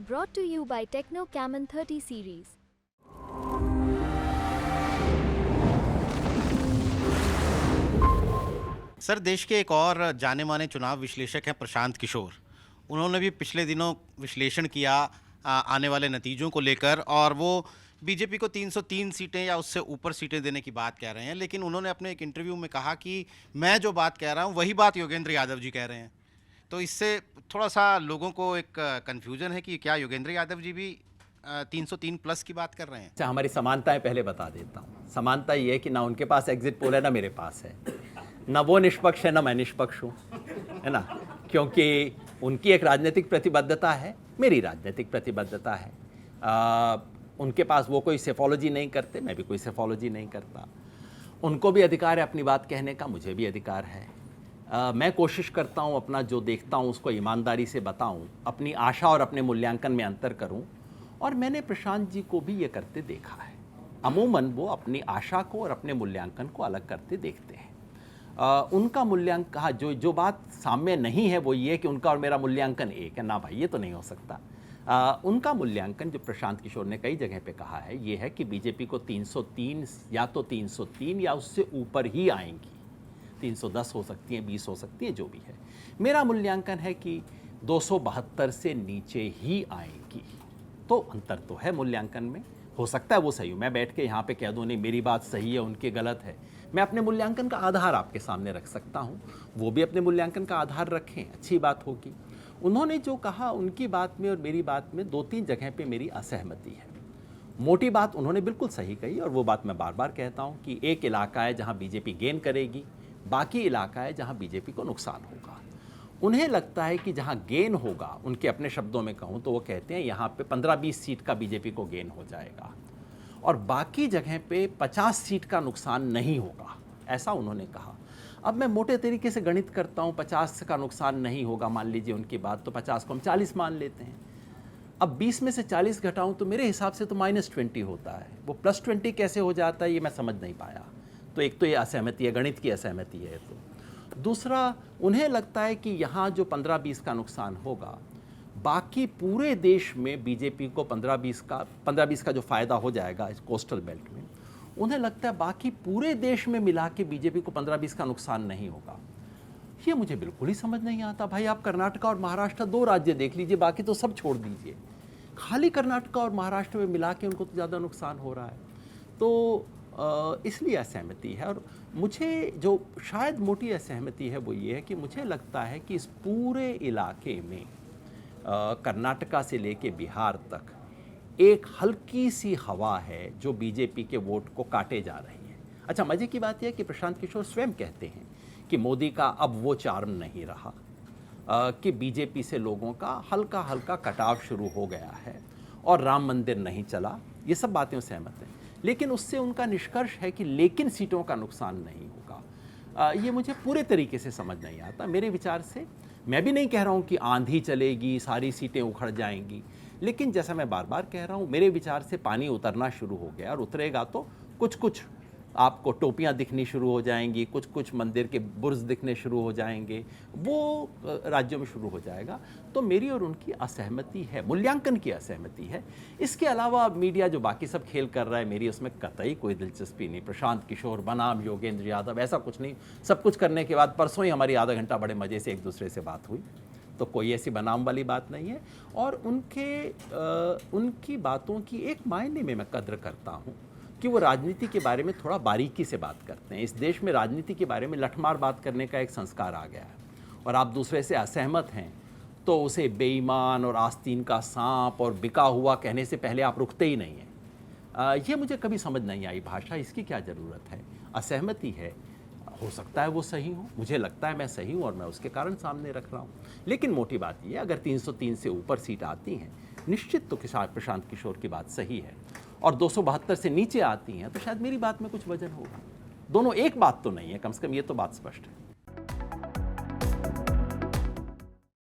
Brought to you by Techno Camon 30 series. Sir, देश के एक और जाने माने चुनाव विश्लेषक हैं प्रशांत किशोर। उन्होंने भी पिछले दिनों विश्लेषण किया आने वाले नतीजों को लेकर, और वो बीजेपी को 303 सीटें या उससे ऊपर सीटें देने की बात कह रहे हैं। लेकिन उन्होंने अपने एक इंटरव्यू में कहा कि मैं जो बात कह रहा हूँ वही बात योगेंद्र यादव जी कह रहे हैं। तो इससे थोड़ा सा लोगों को एक कन्फ्यूजन है कि क्या योगेंद्र यादव जी भी 303 प्लस की बात कर रहे हैं। अच्छा, हमारी समानताएं पहले बता देता हूँ। समानता ये है कि ना उनके पास एग्जिट पोल है ना मेरे पास है, ना वो निष्पक्ष है ना मैं निष्पक्ष हूँ, है ना, क्योंकि उनकी एक राजनीतिक प्रतिबद्धता है, मेरी राजनीतिक प्रतिबद्धता है। उनके पास वो कोई सेफोलॉजी नहीं करते, मैं भी कोई सेफोलॉजी नहीं करता। उनको भी अधिकार है अपनी बात कहने का, मुझे भी अधिकार है। मैं कोशिश करता हूँ अपना जो देखता हूँ उसको ईमानदारी से बताऊँ, अपनी आशा और अपने मूल्यांकन में अंतर करूँ, और मैंने प्रशांत जी को भी ये करते देखा है। अमूमन वो अपनी आशा को और अपने मूल्यांकन को अलग करते देखते हैं। उनका मूल्यांकन, हाँ, जो बात सामने नहीं है वो ये कि उनका और मेरा मूल्यांकन एक है, ना भाई, ये तो नहीं हो सकता। उनका मूल्यांकन जो प्रशांत किशोर ने कई जगह पे कहा है ये है कि बीजेपी को 303 या तो 303 या उससे ऊपर ही आएंगी। 310 हो सकती हैं, 20 हो सकती हैं, जो भी है। मेरा मूल्यांकन है कि 272 से नीचे ही आएंगी। तो अंतर तो है मूल्यांकन में, हो सकता है वो सही हो, मैं बैठ के यहाँ पे कह दूँ नहीं मेरी बात सही है उनकी गलत है। मैं अपने मूल्यांकन का आधार आपके सामने रख सकता हूँ, वो भी अपने मूल्यांकन का आधार रखें, अच्छी बात होगी। उन्होंने जो कहा उनकी बात में और मेरी बात में 2-3 जगह पे मेरी असहमति है। मोटी बात उन्होंने बिल्कुल सही कही, और वो बात मैं बार बार कहता हूँ कि एक इलाका है जहाँ बीजेपी गेन करेगी, बाकी इलाका है जहाँ बीजेपी को नुकसान होगा। उन्हें लगता है कि जहाँ गेन होगा, उनके अपने शब्दों में कहूँ तो वो कहते हैं यहाँ पे 15-20 सीट का बीजेपी को गेन हो जाएगा, और बाकी जगह पे 50 सीट का नुकसान नहीं होगा, ऐसा उन्होंने कहा। अब मैं मोटे तरीके से गणित करता हूँ, 50 का नुकसान नहीं होगा, मान लीजिए उनकी बात, तो 50 को हम 40 मान लेते हैं। अब 20 में से 40 घटाऊँ तो मेरे हिसाब से तो -20 होता है। वो +20 कैसे हो जाता है ये मैं समझ नहीं पाया। तो एक तो ये असहमति है, गणित की असहमति है। तो दूसरा, उन्हें लगता है कि यहाँ जो 15-20 का नुकसान होगा, बाकी पूरे देश में बीजेपी को 15-20 का जो फ़ायदा हो जाएगा इस कोस्टल बेल्ट में, उन्हें लगता है बाकी पूरे देश में मिला के बीजेपी को 15-20 का नुकसान नहीं होगा। ये मुझे बिल्कुल ही समझ नहीं आता। भाई, आप कर्नाटक और महाराष्ट्र 2 राज्य देख लीजिए, बाकी तो सब छोड़ दीजिए, खाली कर्नाटक और महाराष्ट्र में मिला के उनको तो ज़्यादा नुकसान हो रहा है। तो इसलिए असहमति है। और मुझे जो शायद मोटी असहमति है वो ये है कि मुझे लगता है कि इस पूरे इलाके में कर्नाटका से लेके बिहार तक एक हल्की सी हवा है जो बीजेपी के वोट को काटे जा रही है। अच्छा, मज़े की बात यह है कि प्रशांत किशोर स्वयं कहते हैं कि मोदी का अब वो चार्म नहीं रहा, कि बीजेपी से लोगों का हल्का हल्का कटाव शुरू हो गया है और राम मंदिर नहीं चला। ये सब बातें सहमत हैं, लेकिन उससे उनका निष्कर्ष है कि लेकिन सीटों का नुकसान नहीं होगा। ये मुझे पूरे तरीके से समझ नहीं आता। मेरे विचार से, मैं भी नहीं कह रहा हूँ कि आंधी चलेगी, सारी सीटें उखड़ जाएंगी, लेकिन जैसा मैं बार बार कह रहा हूँ, मेरे विचार से पानी उतरना शुरू हो गया, और उतरेगा तो कुछ कुछ आपको टोपियाँ दिखनी शुरू हो जाएंगी, कुछ कुछ मंदिर के बुर्ज दिखने शुरू हो जाएंगे, वो राज्यों में शुरू हो जाएगा। तो मेरी और उनकी असहमति है, मूल्यांकन की असहमति है। इसके अलावा मीडिया जो बाकी सब खेल कर रहा है, मेरी उसमें कतई कोई दिलचस्पी नहीं। प्रशांत किशोर बनाम योगेंद्र यादव, ऐसा कुछ नहीं। सब कुछ करने के बाद परसों ही हमारी आधा घंटा बड़े मज़े से एक दूसरे से बात हुई, तो कोई ऐसी बनाम वाली बात नहीं है। और उनकी बातों की एक मायने में मैं कद्र करता हूँ कि वो राजनीति के बारे में थोड़ा बारीकी से बात करते हैं। इस देश में राजनीति के बारे में लठमार बात करने का एक संस्कार आ गया है, और आप दूसरे से असहमत हैं तो उसे बेईमान और आस्तीन का सांप और बिका हुआ कहने से पहले आप रुकते ही नहीं हैं। ये मुझे कभी समझ नहीं आई भाषा, इसकी क्या ज़रूरत है। असहमति है, हो सकता है वो सही हो, मुझे लगता है मैं सही हूँ और मैं उसके कारण सामने रख रहा हूँ। लेकिन मोटी बात ये, अगर 303 से ऊपर सीट आती हैं, निश्चित तो प्रशांत किशोर की बात सही है, और 272 से नीचे आती हैं तो शायद मेरी बात में कुछ वजन होगा। दोनों एक बात तो नहीं है, कम से कम ये तो बात स्पष्ट है।